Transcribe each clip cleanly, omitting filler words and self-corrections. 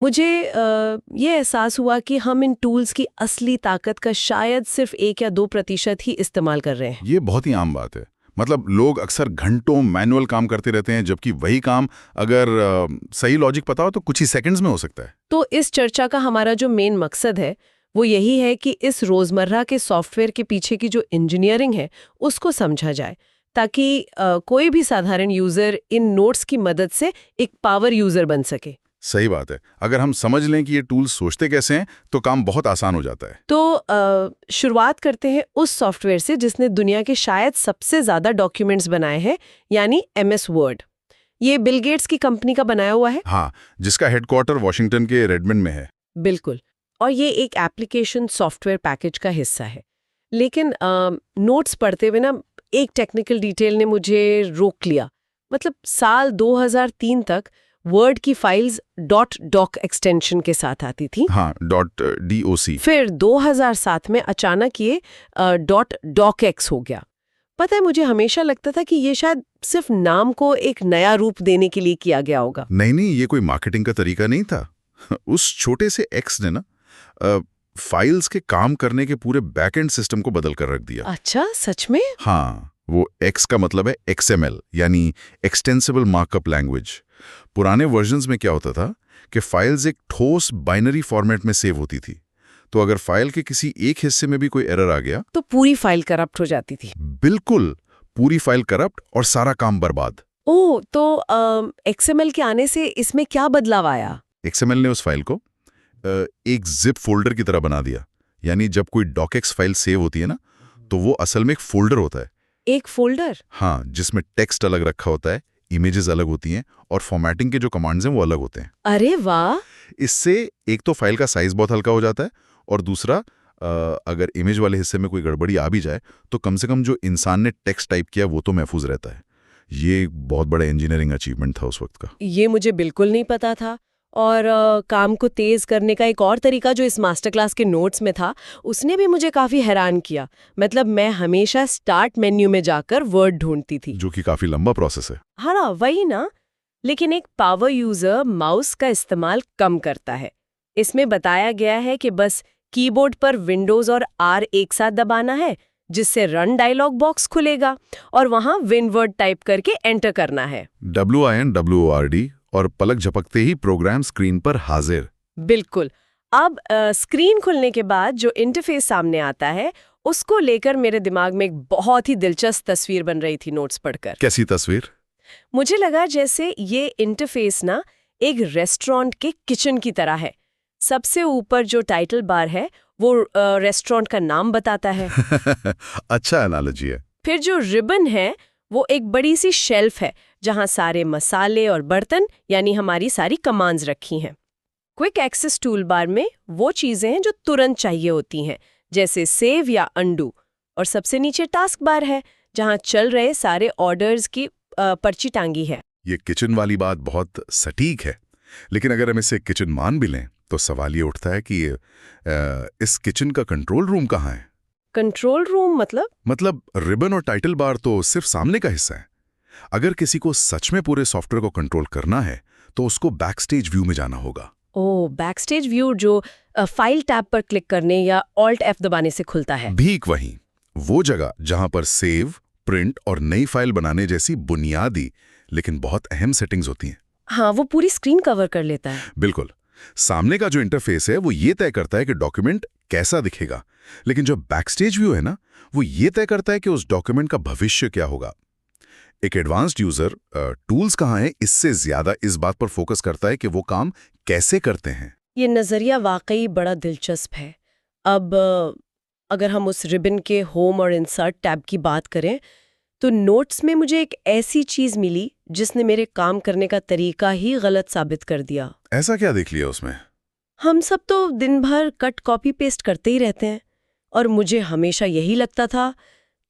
मुझे ये एहसास हुआ कि हम इन टूल्स की असली ताकत का शायद सिर्फ 1 या 2% ही इस्तेमाल कर रहे हैं। ये बहुत ही आम बात है। मतलब लोग अक्सर घंटों मैनुअल काम करते रहते हैं, जबकि वही काम अगर सही लॉजिक पता हो तो कुछ ही सेकंड्स में हो सकता है। तो इस चर्चा का हमारा जो मेन मकसद है वो यही है कि इस रोजमर्रा के सॉफ्टवेयर के पीछे की जो इंजीनियरिंग है उसको समझा जाए, ताकि कोई भी साधारण यूजर इन नोट्स की मदद से एक पावर यूजर बन सके। सही बात है। अगर हम समझ लें कि ये टूल्स सोचते कैसे हैं तो काम बहुत आसान हो जाता है। तो शुरुआत करते हैं उस सॉफ्टवेयर से जिसने दुनिया के शायद सबसे ज्यादा डॉक्यूमेंट्स बनाए हैं, यानी MS वर्ड। ये बिल गेट्स की कंपनी का बनाया हुआ है। हाँ, जिसका हेडक्वार्टर वॉशिंगटन के रेडमंड में है। बिल्कुल। और ये एक एप्लीकेशन सॉफ्टवेयर पैकेज का हिस्सा है। लेकिन नोट्स पढ़ते हुए ना एक टेक्निकल डिटेल ने मुझे रोक लिया। मतलब साल 2003 तक वर्ड की फाइल्स .doc एक्सटेंशन के साथ आती थी। हाँ, .doc। फिर 2007 में अचानक ये .docx हो गया। पता है, मुझे हमेशा लगता था कि ये शायद सिर्फ नाम को एक नया रूप देने के लिए किया गया होगा। नहीं, ये कोई मार्केटिंग का तरीका नहीं था। उस छोटे से एक्स ने ना फाइल्स के काम करने के पूरे बैकएंड सिस्टम को बदल कर रख दिया। अच्छा, सच में? हाँ, वो एक्स का मतलब है XML, यानी एक्सटेंसिबल मार्कअप लैंग्वेज। पुराने वर्जन्स में क्या होता था कि फाइल्स एक ठोस बाइनरी फॉर्मेट में सेव होती थी, तो अगर फाइल के किसी एक हिस्से में भी कोई एरर आ गया तो पूरी फाइल करप्ट हो जाती थी। बिल्कुल, पूरी फाइल करप्ट और सारा काम बर्बाद। ओह, तो XML के आने से इसमें क्या बदलाव आया? XML ने उस फाइल को एक जिप फोल्डर की तरह बना दिया। यानी जब कोई docx फाइल सेव होती है ना, तो वो असल में एक फोल्डर होता है। एक फोल्डर? हाँ, जिसमें टेक्स्ट अलग रखा होता है, इमेजेस अलग होती हैं और फॉर्मेटिंग के जो कमांड्स हैं वो अलग होते हैं। अरे वाह! इससे एक तो फाइल का साइज बहुत हल्का हो जाता है, और दूसरा अगर इमेज वाले हिस्से में कोई गड़बड़ी आ भी जाए तो कम से कम जो इंसान ने टेक्स्ट टाइप किया वो तो महफूज रहता है। ये बहुत बड़ा इंजीनियरिंग अचीवमेंट था उस वक्त का। ये मुझे बिल्कुल नहीं पता था। और काम को तेज करने का एक और तरीका जो इस मास्टर क्लास के नोट्स में था, उसने भी मुझे काफी हैरान किया। मतलब मैं हमेशा स्टार्ट मेन्यू में जाकर वर्ड ढूंढती थी, जो कि काफी लंबा प्रोसेस है। हाँ ना, वही ना। लेकिन एक पावर यूजर माउस का इस्तेमाल कम करता है। इसमें बताया गया है कि बस कीबोर्ड पर विंडोज और R एक साथ दबाना है, जिससे रन डायलॉग बॉक्स खुलेगा और वहां विन वर्ड टाइप करके एंटर करना है। WINWORD, और पलक झपकते ही प्रोग्राम स्क्रीन पर हाजिर। बिल्कुल। अब स्क्रीन खुलने के बाद जो इंटरफेस सामने आता है, उसको लेकर मेरे दिमाग में एक बहुत ही दिलचस्प तस्वीर बन रही थी नोट्स पढ़कर। कैसी तस्वीर? मुझे लगा जैसे ये इंटरफेस ना एक रेस्टोरेंट के किचन की तरह है। सबसे ऊपर जो टाइटल बार है वो रेस्टोरेंट का नाम बताता है। अच्छा एनालॉजी है। फिर जो रिबन है वो एक बड़ी सी शेल्फ है जहां सारे मसाले और बर्तन, यानी हमारी सारी कमांड्स रखी हैं। क्विक एक्सेस टूल बार में वो चीजें हैं जो तुरंत चाहिए होती हैं, जैसे सेव या अंडू। और सबसे नीचे टास्क बार है जहां चल रहे सारे ऑर्डर्स की पर्ची टांगी है। ये किचन वाली बात बहुत सटीक है, लेकिन अगर हम इसे किचन मान भी लें तो सवाल ये उठता है कि इस किचन का कंट्रोल रूम कहाँ है? कंट्रोल रूम मतलब रिबन और टाइटल बार तो सिर्फ सामने का हिस्सा है। अगर किसी को सच में पूरे सॉफ्टवेयर को कंट्रोल करना है तो उसको बैकस्टेज व्यू में जाना होगा। ओह, बैकस्टेज व्यू जो फाइल टैब पर क्लिक करने या Alt F दबाने से खुलता है। ठीक वहीं, वो जगह जहां पर सेव, प्रिंट और नई फाइल बनाने जैसी बुनियादी लेकिन बहुत अहम सेटिंग्स होती हैं। हाँ, वो पूरी स्क्रीन कवर कर लेता है। बिल्कुल। सामने का जो इंटरफेस है वो ये तय करता है कि डॉक्यूमेंट कैसा दिखेगा, लेकिन जो बैकस्टेज व्यू है ना, वो ये तय करता है कि उस डॉक्यूमेंट का भविष्य क्या होगा। एक एडवांस्ड यूजर टूल्स कहाँ हैं, इससे ज्यादा इस बात पर फोकस करता है कि वो काम कैसे करते हैं। ये नज़रिया वाकई बड़ा दिलचस्प है। अब अगर हम उस रिबन के होम और इंसर्ट टैब की बात करें, तो नोट्स में मुझे एक ऐसी चीज़ मिली जिसने मेरे काम करने का तरीका ही गलत साबित कर दिया। ऐसा क्या देख लिया उसमें? हम सब तो दिन भर कट कॉपी पेस्ट करते ही रहते हैं, और मुझे हमेशा यही लगता था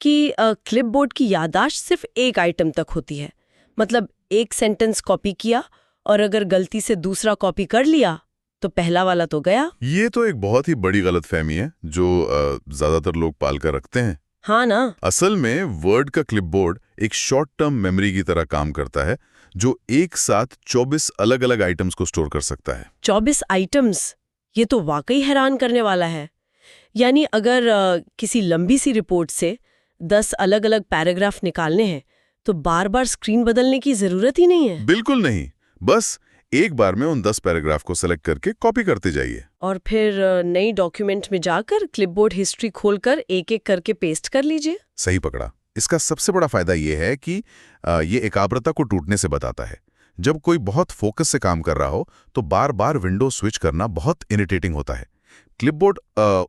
कि क्लिपबोर्ड की याददाश्त सिर्फ एक आइटम तक होती है। मतलब एक सेंटेंस कॉपी किया और अगर गलती से दूसरा कॉपी कर लिया तो पहला वाला तो गया। ये तो एक बहुत ही बड़ी गलतफहमी है जो ज्यादातर लोग पाल कर रखते हैं। हाँ ना। असल में वर्ड का क्लिपबोर्ड एक शॉर्ट टर्म मेमोरी की तरह काम करता है, जो एक साथ 24 अलग-अलग आइटम्स को स्टोर कर सकता है। 24 आइटम्स, ये तो वाकई हैरान करने वाला है। यानी अगर किसी लंबी सी रिपोर्ट से 10 अलग-अलग पैराग्राफ निकालने हैं तो बार-बार स्क्रीन बदलने की जरूरत ही नहीं है। बिल्कुल नहीं, बस एक बार में उन 10 पैराग्राफ को सेलेक्ट करके कॉपी करते जाइए। और फिर नई डॉक्यूमेंट में जाकर क्लिपबोर्ड हिस्ट्री खोलकर एक-एक करके पेस्ट कर लीजिए। सही पकड़ा। इसका सबसे बड़ा फायदा ये है कि ये एकाग्रता को टूटने से बताता है। जब कोई बहुत फोकस से काम कर रहा हो तो बार-बार विंडो स्विच करना बहुत इरिटेटिंग होता है। क्लिपबोर्ड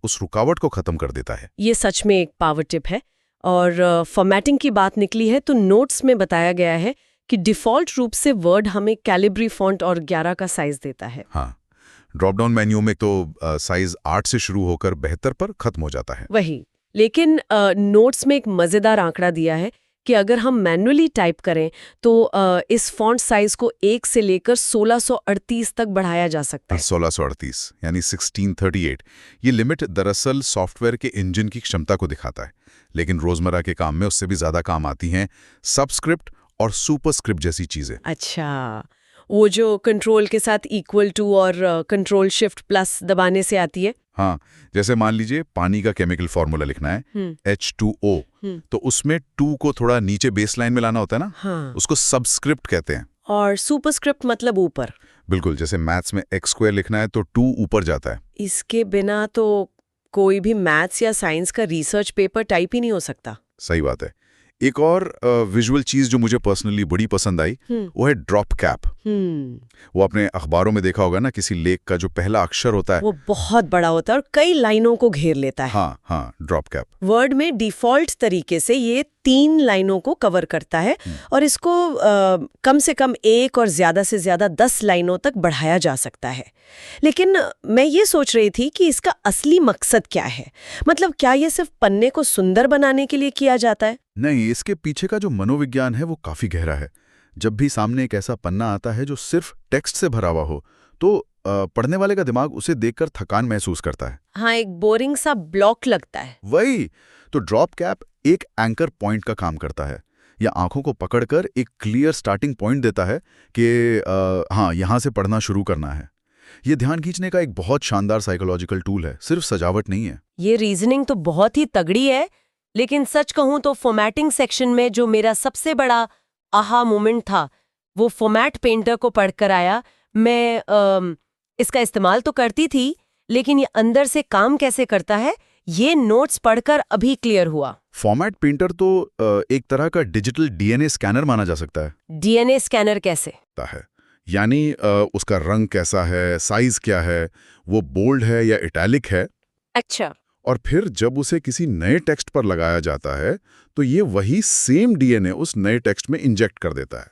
उस रुकावट को खत्म कर देता है। ये सच में एक पावर टिप है। और फॉर्मेटिंग की बात निकली है तो नोट्स में बताया गया है कि डिफ़ॉल्ट रूप से वर्ड हमें कैलिब्री फॉन्ट और 11 का साइज देता है। हाँ, ड्रॉप डाउन मेन्यू में तो साइज 8 से शुरू होकर 72 पर खत्म हो जाता है। वही, लेकिन नोट्स में एक मज़ेदार आंकड़ा दिया है कि अगर हम मैन्युअली टाइप करें तो इस फॉन्ट साइज को 1 से लेकर 1638 तक बढ़ाया जा सकता है। 1638 यानी 1638। ये लिमिट दरअसल सॉफ्टवेयर के इंजन की क्षमता को दिखाता है, लेकिन रोजमर्रा के काम में उससे भी ज्यादा काम आती हैं सबस्क्रिप्ट और सुपरस्क्रिप्ट जैसी चीजें। अच्छा, वो जो कंट्रोल के साथ इक्वल टू और कंट्रोल शिफ्ट प्लस दबाने से आती है। हाँ, जैसे मान लीजिए पानी का केमिकल फॉर्मूला लिखना है H2O, तो उसमें 2 को थोड़ा नीचे बेसलाइन में लाना होता है ना। हाँ। उसको सबस्क्रिप्ट कहते हैं। और सुपरस्क्रिप्ट मतलब ऊपर। बिल्कुल, जैसे मैथ्स में x² लिखना है तो 2 ऊपर जाता है। इसके बिना तो कोई भी मैथ्स या साइंस का रिसर्च पेपर टाइप ही नहीं हो सकता। सही बात है। एक और विजुअल चीज जो मुझे पर्सनली बड़ी पसंद आई वो है ड्रॉप कैप। वो आपने अखबारों में देखा होगा ना, किसी लेख का जो पहला अक्षर होता है वो बहुत बड़ा होता है और कई लाइनों को घेर लेता है। हाँ हाँ, ड्रॉप कैप। वर्ड में डिफॉल्ट तरीके से ये 3 लाइनों को कवर करता है और इसको कम से कम 1 और ज्यादा से ज्यादा 10 लाइनों तक बढ़ाया जा सकता है। लेकिन मैं ये सोच रही थी कि इसका असली मकसद क्या है। मतलब क्या ये सिर्फ पन्ने को सुंदर बनाने के लिए किया जाता है? नहीं, इसके पीछे का जो मनोविज्ञान है वो काफी गहरा है। जब भी सामने एक ऐसा पन्ना आता है जो सिर्फ टेक्स्ट से भरा हुआ हो तो पढ़ने वाले का दिमाग उसे देखकर थकान महसूस करता है। हाँ, एक बोरिंग सा ब्लॉक लगता है। वही तो ड्रॉप कैप एक एंकर पॉइंट का काम करता है, या आंखों को पकड़कर एक क्लियर स्टार्टिंग पॉइंट देता है कि हाँ, यहां से पढ़ना शुरू करना है। ये ध्यान खींचने का एक बहुत शानदार साइकोलॉजिकल टूल है, सिर्फ सजावट नहीं है। ये रीजनिंग तो बहुत ही तगड़ी है, लेकिन सच कहूं तो फॉर्मेटिंग सेक्शन में जो मेरा सबसे बड़ा आहा मोमेंट था वो फॉर्मेट पेंटर को पढ़कर आया। मैं इसका इस्तेमाल तो करती थी, लेकिन ये अंदर से काम कैसे करता है ये नोट्स पढ़कर अभी क्लियर हुआ। फॉर्मेट पेंटर तो एक तरह का डिजिटल डीएनए स्कैनर माना जा सकता है। डीएनए स्कैनर कैसे? यानी उसका रंग कैसा है, साइज क्या है, वो बोल्ड है या इटैलिक है। अच्छा। और फिर जब उसे किसी नए टेक्स्ट पर लगाया जाता है तो ये वही सेम डीएनए उस नए टेक्स्ट में इंजेक्ट कर देता है।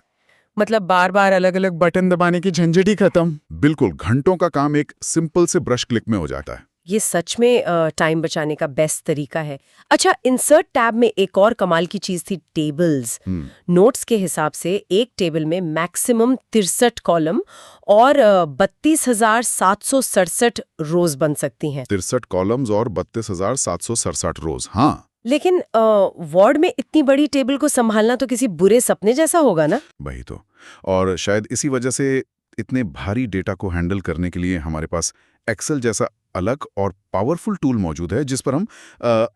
मतलब बार बार अलग अलग बटन दबाने की झंझट ही खत्म। बिल्कुल, घंटों का काम एक सिंपल से ब्रश क्लिक में हो जाता है। ये सच में टाइम बचाने का बेस्ट तरीका है। अच्छा, इंसर्ट टैब में एक और कमाल की चीज थी, टेबल्स। नोट्स के हिसाब से एक टेबल में मैक्सिमम 63 कॉलम और 32,767 रोज बन सकती हैं। 63 कॉलम्स और 32,767 रोज। हाँ, लेकिन वर्ड में इतनी बड़ी टेबल को संभालना तो किसी बुरे सपने जैसा होगा ना। वही तो। और शायद इसी वजह से इतने भारी डेटा को हैंडल करने के लिए हमारे पास एक्सेल जैसा अलग और पावरफुल टूल मौजूद है, जिस पर हम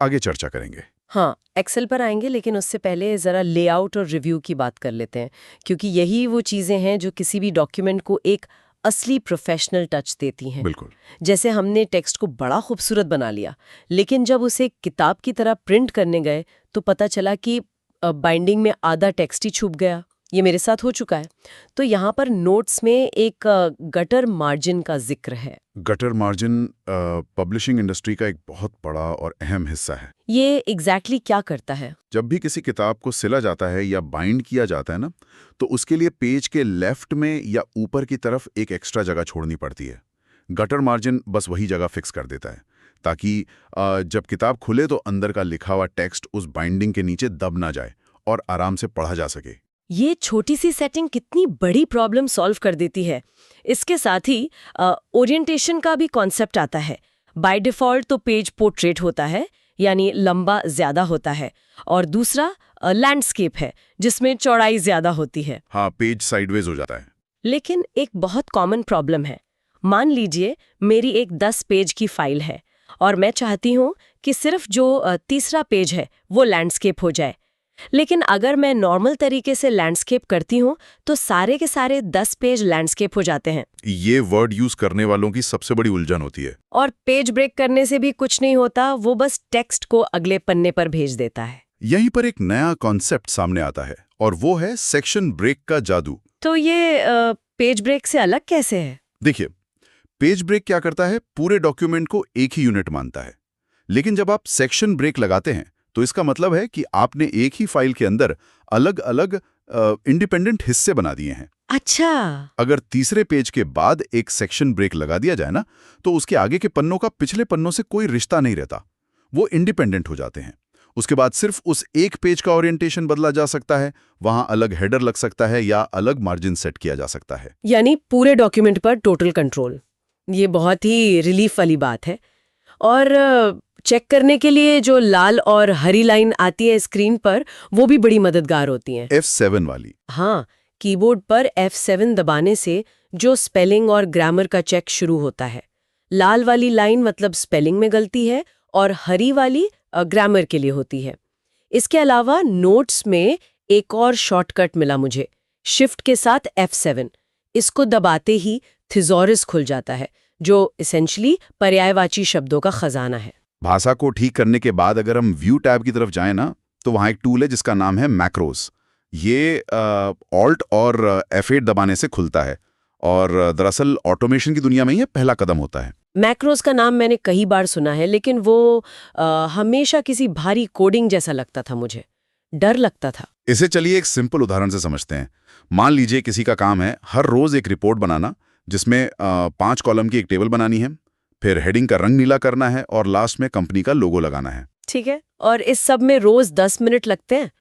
आगे चर्चा करेंगे। हाँ, एक्सेल पर आएंगे, लेकिन उससे पहले जरा लेआउट और रिव्यू की बात कर लेते हैं, क्योंकि यही वो चीजें हैं जो किसी भी डॉक्यूमेंट को एक असली प्रोफेशनल टच देती हैं। बिल्कुल। जैसे हमने टेक्स्ट को बड़ा खूबसूरत बना लिया, लेकिन जब उसे किताब की तरह प्रिंट करने गए तो पता चला कि बाइंडिंग में आधा टेक्स्ट ही छुप गया। ये मेरे साथ हो चुका है। तो यहाँ पर नोट्स में एक गटर मार्जिन का जिक्र है। गटर मार्जिन पब्लिशिंग इंडस्ट्री का एक बहुत बड़ा और अहम हिस्सा है। ये एग्जैक्टली क्या करता है? जब भी किसी किताब को सिला जाता है या बाइंड किया जाता है ना, तो उसके लिए पेज के लेफ्ट में या ऊपर की तरफ एक एक्स्ट्रा जगह छोड़नी पड़ती है। गटर मार्जिन बस वही जगह फिक्स कर देता है, ताकि जब किताब खुले तो अंदर का लिखा हुआ टेक्स्ट उस बाइंडिंग के नीचे दब ना जाए और आराम से पढ़ा जा सके। ये छोटी सी सेटिंग कितनी बड़ी प्रॉब्लम सॉल्व कर देती है। इसके साथ ही ओरिएंटेशन का भी कॉन्सेप्ट आता है। बाय डिफ़ॉल्ट तो पेज पोर्ट्रेट होता है, यानी लंबा ज्यादा होता है, और दूसरा लैंडस्केप है जिसमें चौड़ाई ज्यादा होती है। हाँ, पेज साइडवेज हो जाता है। लेकिन एक बहुत कॉमन प्रॉब्लम है। मान लीजिए मेरी एक 10 पेज की फाइल है और मैं चाहती हूँ कि सिर्फ जो तीसरा पेज है वो लैंडस्केप हो जाए। लेकिन अगर मैं नॉर्मल तरीके से लैंडस्केप करती हूँ तो सारे के सारे 10 पेज लैंडस्केप हो जाते हैं। ये वर्ड यूज करने वालों की सबसे बड़ी उलझन होती है। और पेज ब्रेक करने से भी कुछ नहीं होता, वो बस टेक्स्ट को अगले पन्ने पर भेज देता है। यहीं पर एक नया कॉन्सेप्ट सामने आता है और वो है सेक्शन ब्रेक का जादू। तो ये पेज ब्रेक से अलग कैसे है? देखिए, पेज ब्रेक क्या करता है, पूरे डॉक्यूमेंट को एक ही यूनिट मानता है। लेकिन जब आप सेक्शन ब्रेक लगाते हैं तो इसका मतलब है कि आपने एक ही फाइल के अंदर अलग अलग इंडिपेंडेंट हिस्से बना दिए हैं। अच्छा। अगर तीसरे पेज के बाद एक सेक्शन ब्रेक लगा दिया जाए ना, तो उसके आगे के पन्नों का पिछले पन्नों से कोई रिश्ता नहीं रहता, वो इंडिपेंडेंट हो जाते हैं। उसके बाद सिर्फ उस एक पेज का ओरिएंटेशन बदला जा सकता है, वहां अलग हेडर लग सकता है या अलग मार्जिन सेट किया जा सकता है। यानी पूरे डॉक्यूमेंट पर टोटल कंट्रोल। ये बहुत ही रिलीफ वाली बात है। और चेक करने के लिए जो लाल और हरी लाइन आती है स्क्रीन पर, वो भी बड़ी मददगार होती हैं। F7 वाली। हाँ, कीबोर्ड पर F7 दबाने से जो स्पेलिंग और ग्रामर का चेक शुरू होता है। लाल वाली लाइन मतलब स्पेलिंग में गलती है और हरी वाली ग्रामर के लिए होती है। इसके अलावा नोट्स में एक और शॉर्टकट मिला मुझे, शिफ्ट के साथ F7। इसको दबाते ही थिज़ॉरस खुल जाता है, जो इसेंशली पर्यायवाची शब्दों का खजाना है। भाषा को ठीक करने के बाद अगर हम व्यू टैब की तरफ जाएं ना, तो वहां एक टूल है जिसका नाम है मैक्रोस। ये ऑल्ट और F8 दबाने से खुलता है और दरअसल ऑटोमेशन की दुनिया में ये पहला कदम होता है। मैक्रोस का नाम मैंने कई बार सुना है, लेकिन वो हमेशा किसी भारी कोडिंग जैसा लगता था, मुझे डर लगता था। इसे चलिए एक सिंपल उदाहरण से समझते हैं। मान लीजिए किसी का काम है हर रोज एक रिपोर्ट बनाना, जिसमें 5 कॉलम की एक टेबल बनानी है, फिर हेडिंग का रंग नीला करना है और लास्ट में कंपनी का लोगो लगाना है। ठीक है, और इस सब में रोज 10 मिनट लगते हैं।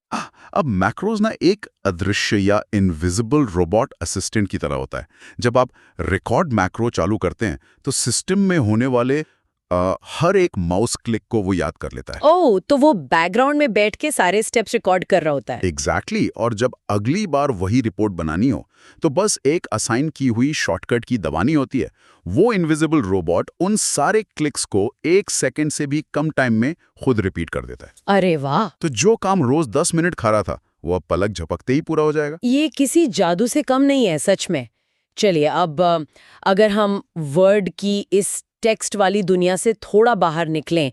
अब मैक्रोज ना एक अदृश्य या इनविजिबल रोबोट असिस्टेंट की तरह होता है। जब आप रिकॉर्ड मैक्रो चालू करते हैं तो सिस्टम में होने वाले हर एक माउस क्लिक को वो याद कर लेता है। ओह, तो वो बैकग्राउंड में बैठ के सारे स्टेप्स रिकॉर्ड कर रहा होता है। एग्जैक्टली। और जब अगली बार वही रिपोर्ट बनानी हो तो बस एक असाइन की हुई शॉर्टकट की दबानी होती है। वो इनविजिबल रोबोट उन सारे क्लिक्स को 1 सेकंड से भी कम टाइम में खुद रिपीट कर देता है। अरे वाह! तो जो काम रोज 10 मिनट खा रहा था, वो अब पलक झपकते ही पूरा हो जाएगा। ये किसी जादू से कम नहीं है सच में। चलिए, अब अगर हम वर्ड की इस टेक्स्ट वाली दुनिया से थोड़ा बाहर निकलें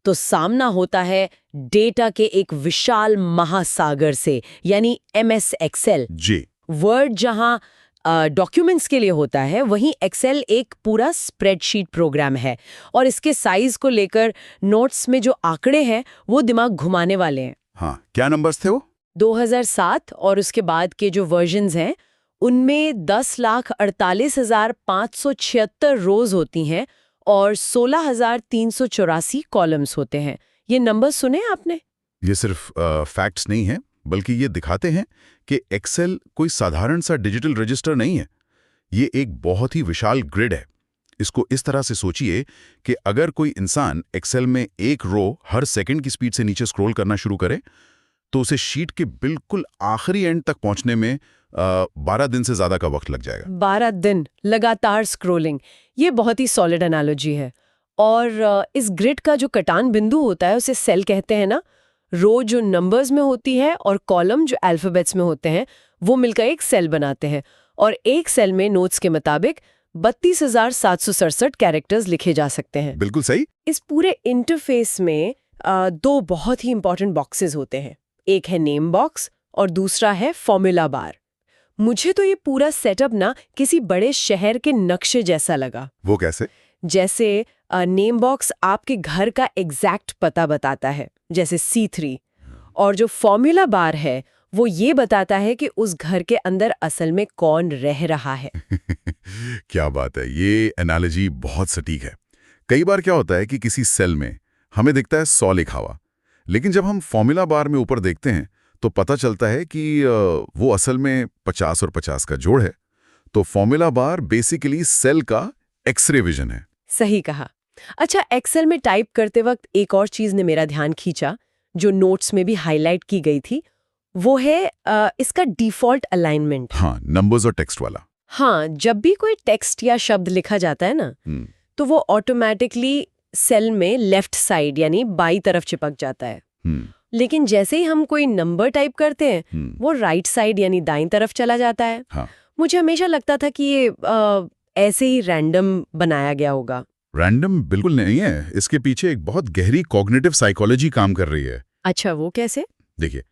तो सामना होता है डेटा के एक विशाल महासागर से, यानी MS एक्सेल। जी। वर्ड जहां डॉक्यूमेंट्स के लिए होता है, वहीं एक्सेल एक पूरा स्प्रेडशीट प्रोग्राम है और इसके साइज को लेकर नोट्स में जो आंकड़े हैं वो दिमाग घुमाने वाले हैं। हाँ, क्या नंबर्स थे वो? 2007 और उसके बाद के जो वर्जन्स हैं उनमें 10,48,576 रोज होती हैं और 16,384 कॉलम्स होते हैं। ये नंबर सुने आपने? ये सिर्फ फैक्ट्स नहीं है, बल्कि ये दिखाते हैं कि एक्सेल कोई साधारण सा डिजिटल रजिस्टर नहीं है। ये एक बहुत ही विशाल ग्रिड है। इसको इस तरह से सोचिए कि अगर कोई इंसान एक्सेल में एक रो हर सेकंड की स्पीड से नीचे स्क्रॉल करना शुरू करे, तो उसे शीट के बिल्कुल आखिरी एंड तक पहुंचने में 12 दिन से ज्यादा का वक्त लग जाएगा। 12 दिन लगातार स्क्रोलिंग, ये बहुत ही सॉलिड एनालॉजी है। और इस ग्रिड का जो कटान बिंदु होता है उसे सेल कहते हैं ना। रो जो नंबर्स में होती है और कॉलम जो अल्फाबेट्स में होते हैं, वो मिलकर एक सेल बनाते हैं और एक सेल में नोट्स के मुताबिक 32,767 कैरेक्टर्स लिखे जा सकते हैं। बिल्कुल सही। इस पूरे इंटरफेस में 2 बहुत ही इंपॉर्टेंट बॉक्सेस होते हैं। एक है नेम बॉक्स और दूसरा है फॉर्मूला बार। मुझे तो ये पूरा सेटअप ना किसी बड़े शहर के नक्शे जैसा लगा। वो कैसे? जैसे नेम बॉक्स आपके घर का एग्जैक्ट पता बताता है, जैसे C3, और जो फॉर्मूला बार है वो ये बताता है कि उस घर के अंदर असल में कौन रह रहा है। क्या बात है, ये एनालॉजी बहुत सटीक है। कई बार क्या होता है कि किसी सेल में हमें दिखता है 100 लिखा हुआ, लेकिन जब हम फॉर्मूला बार में ऊपर देखते हैं तो पता चलता है कि वो असल में 50 और 50 का जोड़ है। तो फॉर्मूला बार बेसिकली सेल का एक्सरे विजन है। सही कहा। अच्छा, एक्सेल में टाइप करते वक्त एक और चीज ने मेरा ध्यान खींचा, जो नोट्स में भी हाईलाइट की गई थी, वो है इसका डिफ़ॉल्ट अलाइनमेंट। हाँ, नंबर्स और टेक्स्ट वाला। हाँ, जब भी कोई टेक्स्ट या शब्द लिखा जाता है ना, तो वो ऑटोमेटिकली सेल में लेफ्ट साइड यानी बाई तरफ चिपक जाता है। लेकिन जैसे ही हम कोई नंबर टाइप करते हैं, वो राइट साइड यानी दाईं तरफ चला जाता है। हाँ। मुझे हमेशा लगता था कि ये ऐसे ही रैंडम बनाया गया होगा। रैंडम बिल्कुल नहीं है, इसके पीछे एक बहुत गहरी कॉग्निटिव साइकोलॉजी काम कर रही है। अच्छा, वो कैसे? देखिए,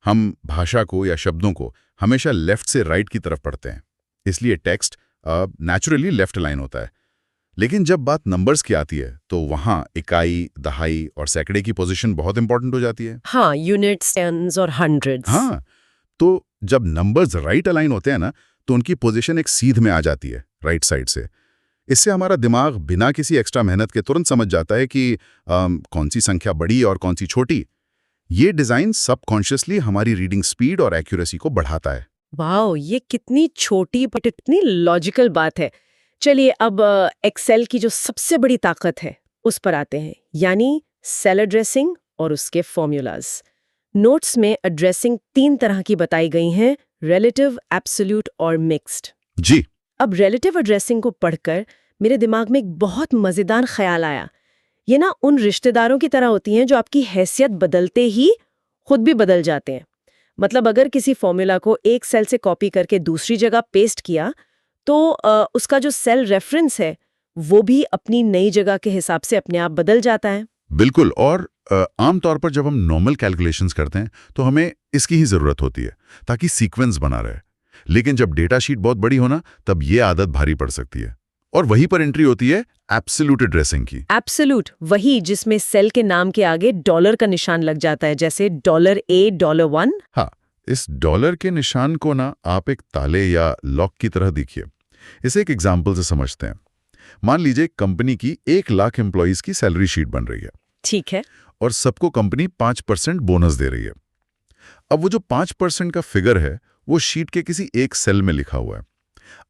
हम भाषा को या शब्दों को हमेशा लेफ्ट से राइट की तरफ पढ़ते हैं, इसलिए टेक्स्ट नेचुरली लेफ्ट लाइन होता है। लेकिन जब बात नंबर्स की आती है तो वहाँ इकाई, दहाई और सैकड़े की पोजीशन बहुत इंपॉर्टेंट हो जाती है। हाँ, यूनिट्स, टेन्स और हंड्रेड्स। हाँ, तो जब नंबर्स राइट अलाइन होते हैं ना, तो उनकी पोजीशन एक सीध में आ जाती है, राइट साइड से। इससे हमारा दिमाग बिना किसी एक्स्ट्रा मेहनत के तुरंत समझ जाता है कि कौन सी संख्या बड़ी और कौन सी छोटी। ये डिज़ाइन सबकॉन्शियसली हमारी रीडिंग स्पीड और एक्यूरेसी को बढ़ाता है। वाओ, ये कितनी छोटी बट इतनी लॉजिकल बात है। चलिए अब एक्सेल की जो सबसे बड़ी ताकत है उस पर आते हैं, यानी सेल एड्रेसिंग और उसके फॉर्मूलाज। नोट्स में एड्रेसिंग 3 तरह की बताई गई हैं, रिलेटिव, एब्सोल्यूट और मिक्स्ड। जी। अब रिलेटिव एड्रेसिंग को पढ़कर मेरे दिमाग में एक बहुत मजेदार ख्याल आया। ये ना उन रिश्तेदारों की तरह होती हैं जो आपकी हैसियत बदलते ही खुद भी बदल जाते हैं। मतलब अगर किसी फॉर्मूला को एक सेल से कॉपी करके दूसरी जगह पेस्ट किया, तो उसका जो सेल रेफरेंस है वो भी अपनी नई जगह के हिसाब से अपने आप बदल जाता है। बिल्कुल, और आमतौर पर जब हम नॉर्मल कैलकुलेशंस करते हैं तो हमें इसकी ही ज़रूरत होती है ताकि सीक्वेंस बना रहे। लेकिन जब डेटा शीट बहुत बड़ी हो ना, तब ये आदत भारी पड़ सकती है। और वहीं पर एंट्री होती है एब्सोल्यूट एड्रेसिंग की। एब्सोल्यूट, वही जिसमें सेल के नाम के आगे डॉलर का निशान लग जाता है, जैसे $A $1। हाँ, इस डॉलर के निशान को ना आप एक ताले या लॉक की तरह देखिए। इसे एक एग्जाम्पल से समझते हैं। मान लीजिए कंपनी की 1 लाख एम्प्लॉइज की सैलरी शीट बन रही है। ठीक है। और सबको कंपनी 5% बोनस दे रही है। अब वो जो 5% का फिगर है वो शीट के किसी एक सेल में लिखा हुआ है।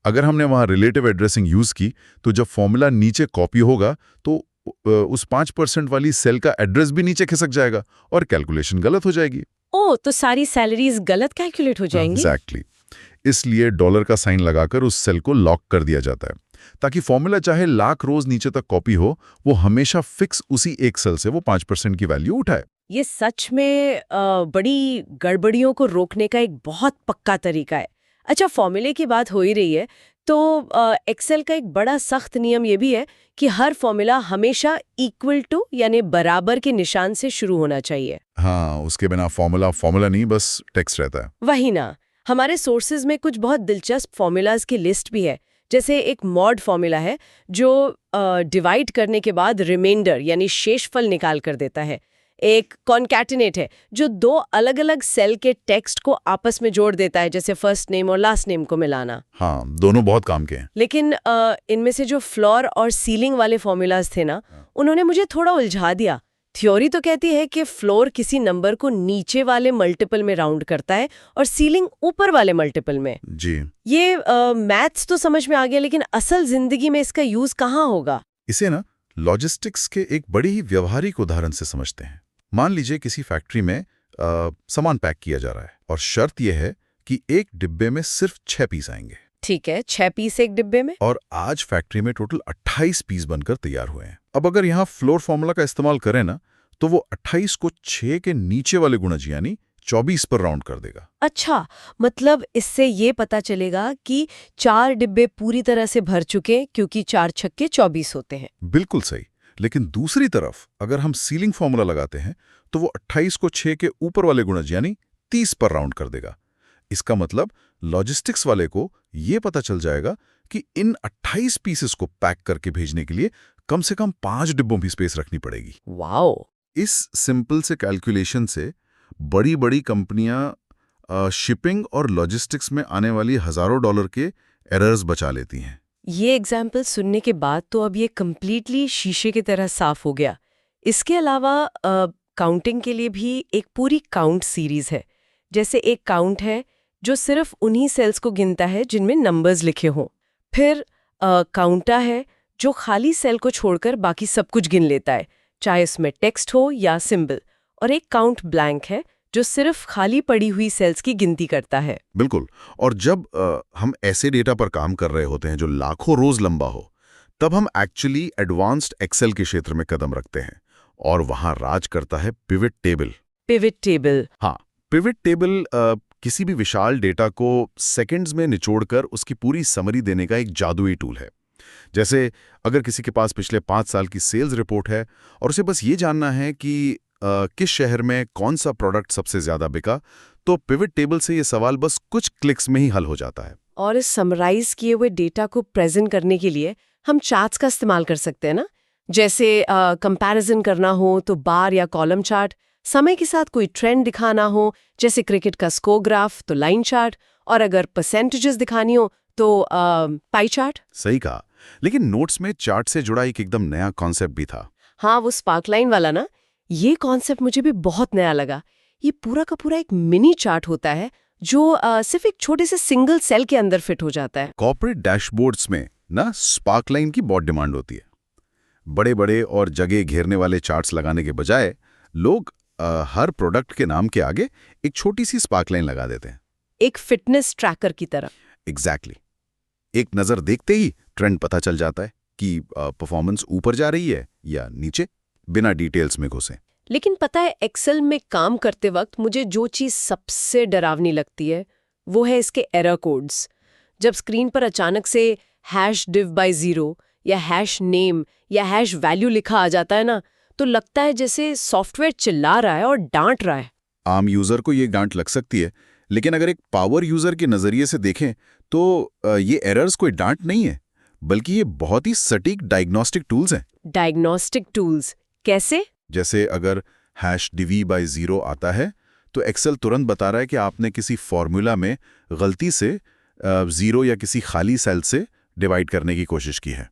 अगर हमने वहां रिलेटिव एड्रेसिंग यूज की तो जब फॉर्मूला नीचे कॉपी होगा तो उस 5% वाली सेल का एड्रेस भी नीचे खिसक जाएगा और कैलकुलेशन गलत हो जाएगी। ओ, तो सारी सैलरीज गलत कैलकुलेट हो जाएंगी। एग्जैक्टली। इसलिए डॉलर का साइन लगाकर उस सेल को लॉक कर दिया जाता है ताकि फॉर्मूला चाहे लाख रोज नीचे तक कॉपी हो, वो हमेशा फिक्स उसी एक सेल से वो 5% की वैल्यू उठाए। ये सच में बड़ी गड़बड़ियों को रोकने का एक बहुत पक्का तरीका है। अच्छा, फॉर्मूले की बात हो ही रही है, तो एक्सेल का एक बड़ा सख्त नियम ये भी है कि हर फॉर्मूला हमेशा इक्वल टू यानी बराबर के निशान से शुरू होना चाहिए। हाँ, उसके बिना फॉर्मूला नहीं, बस टेक्स्ट रहता है। वही ना। हमारे सोर्सेज में कुछ बहुत दिलचस्प फॉर्मूलाज की लिस्ट भी है। जैसे एक मॉड फॉर्मूला है जो डिवाइड करने के बाद रिमाइंडर यानी शेषफल निकाल कर देता है। एक कॉन्कैटिनेट है जो 2 अलग-अलग सेल के टेक्स्ट को आपस में जोड़ देता है, जैसे फर्स्ट नेम और लास्ट नेम को मिलाना। हाँ, दोनों बहुत काम के हैं। लेकिन इनमें से जो फ्लोर और सीलिंग वाले फॉर्मूलाज थे ना, उन्होंने मुझे थोड़ा उलझा दिया। थ्योरी तो कहती है कि फ्लोर किसी नंबर को नीचे वाले मल्टीपल में राउंड करता है और सीलिंग ऊपर वाले मल्टीपल में। जी। ये मैथ्स तो समझ में आ गया, लेकिन असल जिंदगी में इसका यूज कहाँ होगा? इसे ना लॉजिस्टिक्स के एक बड़ी ही व्यवहारिक उदाहरण से समझते हैं। मान लीजिए किसी फैक्ट्री में सामान पैक किया जा रहा है और शर्त यह है कि एक डिब्बे में सिर्फ 6 पीस आएंगे। ठीक है, 6 पीस एक डिब्बे में। और आज फैक्ट्री में टोटल 28 पीस बनकर तैयार हुए हैं। अब अगर यहाँ फ्लोर फॉर्मूला का इस्तेमाल करें ना, तो वो 28 को 6 के नीचे वाले गुणज यानी 24 पर राउंड कर देगा। अच्छा, मतलब इससे ये पता चलेगा कि 4 डिब्बे पूरी तरह से भर चुके क्योंकि 4 छक्के 24 होते हैं। बिल्कुल सही। लेकिन दूसरी तरफ अगर हम सीलिंग फॉर्मूला लगाते हैं तो वो 28 को 6 के ऊपर वाले गुणज यानी 30 पर राउंड कर देगा। इसका मतलब लॉजिस्टिक्स वाले को ये पता चल जाएगा कि इन 28 पीसेस को पैक करके भेजने के लिए कम से कम 5 डिब्बों की स्पेस रखनी पड़ेगी। वाओ! इस सिंपल से कैलकुलेशन से बड़ी बड़ी कंपनियां शिपिंग और लॉजिस्टिक्स में आने वाली हजारों डॉलर के एरर्स बचा लेती हैं। ये एग्जाम्पल सुनने के बाद तो अब ये कम्प्लीटली शीशे की तरह साफ हो गया। इसके अलावा काउंटिंग के लिए भी एक पूरी काउंट सीरीज है। जैसे एक काउंट है जो सिर्फ उन्हीं सेल्स को गिनता है जिनमें नंबर्स लिखे हों। फिर काउंटा है जो खाली सेल को छोड़कर बाकी सब कुछ गिन लेता है, चाहे उसमें टेक्स्ट हो या सिंबल। और एक काउंट ब्लैंक है जो सिर्फ खाली पड़ी हुई सेल्स की गिनती करता है। बिल्कुल। और जब हम ऐसे डेटा पर काम कर रहे होते हैं जो लाखों रोज लंबा हो, तब हम एक्चुअली एडवांस्ड एक्सेल के क्षेत्र में कदम रखते हैं और वहां राज करता है पिवट टेबल। Pivot table. हाँ, पिवट टेबल किसी भी विशाल डेटा को सेकंड्स में निचोड़कर उसकी पूरी समरी देने का एक जादुई टूल है। जैसे अगर किसी के पास पिछले 5 साल की सेल्स रिपोर्ट है और उसे बस ये जानना है कि किस शहर में कौन सा प्रोडक्ट सबसे ज्यादा बिका, तो पिवट टेबल से ये सवाल बस कुछ क्लिक्स में ही हल हो जाता है। और इस समराइज किए हुए डेटा को प्रेजेंट करने के लिए हम चार्ट्स का इस्तेमाल कर सकते हैं ना। जैसे कंपैरिजन करना हो तो बार या कॉलम चार्ट, समय के साथ कोई ट्रेंड दिखाना हो जैसे क्रिकेट का स्कोर ग्राफ तो लाइन चार्ट, और अगर परसेंटेजेस दिखानी हो तो पाई चार्ट। सही कहा। लेकिन नोट्स में चार्ट से जुड़ा एक एकदम नया कॉन्सेप्ट भी था। हाँ, वो स्पार्कलाइन वाला ना, ये कॉन्सेप्ट मुझे भी बहुत नया लगा। ये पूरा का पूरा एक मिनी चार्ट होता है जो सिर्फ एक छोटे से सिंगल सेल के अंदर फिट हो जाता है। कॉर्पोरेट डैशबोर्ड्स में ना स्पार्कलाइन की बहुत डिमांड होती है। बड़े बड़े और जगह घेरने वाले चार्ट्स लगाने के बजाय लोग हर प्रोडक्ट के नाम के आगे एक छोटी सी स्पार्कलाइन लगा देते हैं, एक फिटनेस ट्रैकर की तरह। एग्जैक्टली। एक नज़र देखते ही ट्रेंड पता चल जाता है कि परफॉर्मेंस ऊपर जा रही है या नीचे, बिना डिटेल्स में घुसे। लेकिन पता है, एक्सेल में काम करते वक्त मुझे जो चीज़ सबसे डरावनी लगती है वो है इसके एरर कोड्स। जब स्क्रीन पर अचानक से #div/0 या #name या #value लिखा आ जाता है ना, तो लगता है जैसे सॉफ्टवेयर चिल्ला रहा है और डांट रहा है। आम यूजर को ये डांट लग सकती है, लेकिन अगर एक पावर यूजर के नजरिए से देखें तो ये एरर्स कोई डांट नहीं है, बल्कि ये बहुत ही सटीक डायग्नोस्टिक टूल्स हैं। डायग्नोस्टिक टूल्स कैसे? जैसे अगर #div/0 आता है तो एक्सेल तुरंत बता रहा है कि आपने किसी फॉर्मूला में गलती से 0 या किसी खाली सेल से डिवाइड करने की कोशिश की है।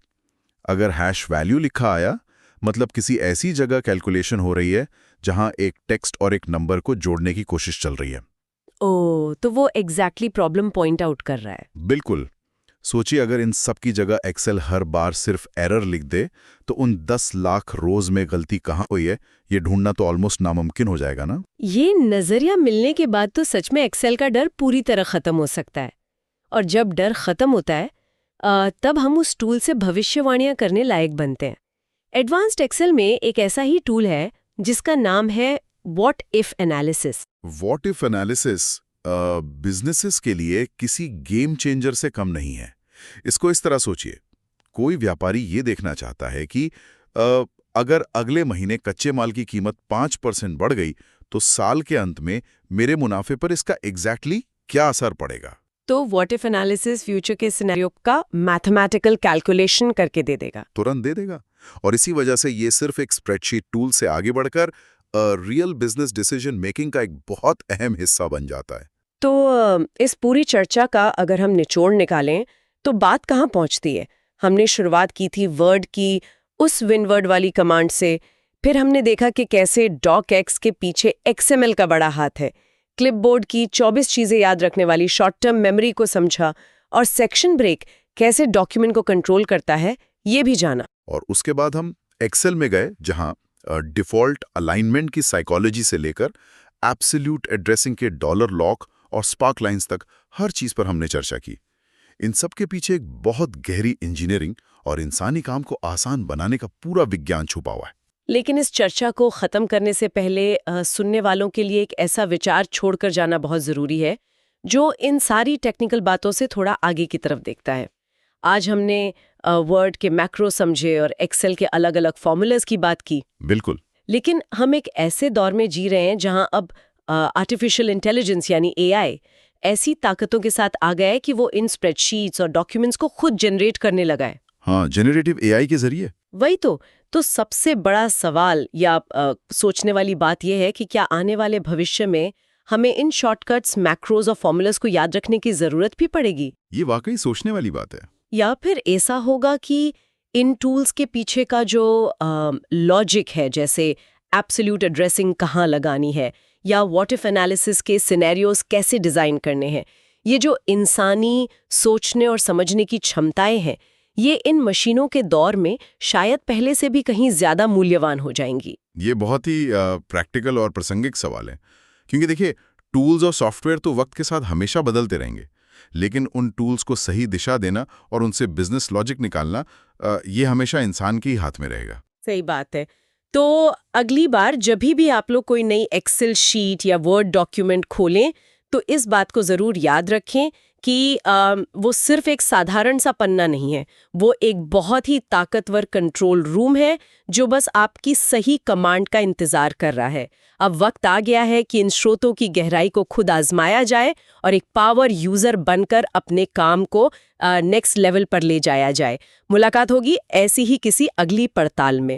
अगर #value लिखा आया, मतलब किसी ऐसी जगह कैलकुलेशन हो रही है जहां एक टेक्स्ट और एक नंबर को जोड़ने की कोशिश चल रही है। ओह, तो वो एग्जैक्टली प्रॉब्लम पॉइंट आउट कर रहा है। बिल्कुल। सोचिए अगर इन सब की जगह एक्सेल हर बार सिर्फ एरर लिख दे तो उन 10 लाख रोज में गलती कहाँ हुई है ये ढूंढना तो ऑलमोस्ट नामुमकिन हो जाएगा ना। ये नजरिया मिलने के बाद तो सच में एक्सेल का डर पूरी तरह खत्म हो सकता है। और जब डर खत्म होता है तब हम उस टूल से भविष्यवाणियां करने लायक बनते हैं। एडवांस्ड एक्सेल में एक ऐसा ही टूल है जिसका नाम है what if analysis. What if analysis businesses के लिए किसी गेम चेंजर से कम नहीं है। इसको इस तरह सोचिए, कोई व्यापारी ये देखना चाहता है कि अगर अगले महीने कच्चे माल की कीमत 5% बढ़ गई तो साल के अंत में मेरे मुनाफे पर इसका एग्जैक्टली क्या असर पड़ेगा। तो व्हाट इफ एनालिसिस फ्यूचर के सिनेरियो का मैथमेटिकल कैलकुलेशन करके दे देगा, तुरंत दे देगा। और इसी वजह से ये सिर्फ एक स्प्रेडशीट टूल से आगे बढ़कर रियल बिजनेस डिसीजन मेकिंग का एक बहुत अहम हिस्सा बन जाता है। तो इस पूरी चर्चा का अगर हम निचोड़ निकालें तो बात कहाँ पहुँचती है? हमने शुरुआत की थी वर्ड की उस विनवर्ड वाली कमांड से, फिर हमने देखा कि कैसे docx के पीछे XML का बड़ा हाथ है, क्लिपबोर्ड की 24 चीजें याद रखने वाली शॉर्ट टर्म मेमोरी को समझा, और सेक्शन ब्रेक कैसे डॉक्यूमेंट को कंट्रोल करता है ये भी जाना। और उसके बाद हम एक्सेल में गए जहां डिफॉल्ट अलाइनमेंट की साइकोलॉजी से लेकर एब्सोल्यूट एड्रेसिंग के डॉलर लॉक और स्पार्क लाइंस तक हर चीज पर हमने चर्चा की। इन सब के पीछे एक बहुत गहरी इंजीनियरिंग और इंसानी काम को आसान बनाने का पूरा विज्ञान छुपा हुआ है। लेकिन इस चर्चा को खत्म करने से पहले सुनने वालों के लिए एक ऐसा विचार छोड़कर जाना बहुत जरूरी है जो इन सारी टेक्निकल बातों से थोड़ा आगे की तरफ देखता है। आज हमने वर्ड के मैक्रो समझे और एक्सेल के अलग अलग फॉर्मूलाज की बात की। बिल्कुल। लेकिन हम एक ऐसे दौर में जी रहे हैं जहां अब आर्टिफिशियल इंटेलिजेंस यानी AI ऐसी ताकतों के साथ आ गया है कि वो इन स्प्रेडशीट्स और डॉक्यूमेंट्स को खुद जनरेट करने लगा है। हाँ, जेनरेटिव AI के जरिए। वही तो सबसे बड़ा सवाल या सोचने वाली बात यह है कि क्या आने वाले भविष्य में हमें इन शॉर्टकट्स, मैक्रोज और फॉर्मूलाज को याद रखने की जरूरत भी पड़ेगी? ये वाकई सोचने वाली बात है। या फिर ऐसा होगा कि इन टूल्स के पीछे का जो लॉजिक है, जैसे एब्सोल्यूट एड्रेसिंग कहाँ लगानी है या व्हाट इफ एनालिसिस के सिनेरियोज कैसे डिजाइन करने हैं, ये जो इंसानी सोचने और समझने की क्षमताएं हैं, ये इन मशीनों के दौर में शायद पहले से भी कहीं ज्यादा मूल्यवान हो जाएंगी। ये बहुत ही प्रैक्टिकल और प्रासंगिक सवाल है, क्योंकि देखिए टूल्स और सॉफ्टवेयर तो वक्त के साथ हमेशा बदलते रहेंगे, लेकिन उन टूल्स को सही दिशा देना और उनसे बिजनेस लॉजिक निकालना ये हमेशा इंसान के ही हाथ में रहेगा। सही बात है। तो अगली बार जब भी आप लोग कोई नई एक्सेल शीट या वर्ड डॉक्यूमेंट खोलें तो इस बात को ज़रूर याद रखें कि वो सिर्फ एक साधारण सा पन्ना नहीं है, वो एक बहुत ही ताकतवर कंट्रोल रूम है जो बस आपकी सही कमांड का इंतज़ार कर रहा है। अब वक्त आ गया है कि इन स्रोतों की गहराई को खुद आजमाया जाए और एक पावर यूज़र बनकर अपने काम को नेक्स्ट लेवल पर ले जाया जाए। मुलाकात होगी ऐसी ही किसी अगली पड़ताल में।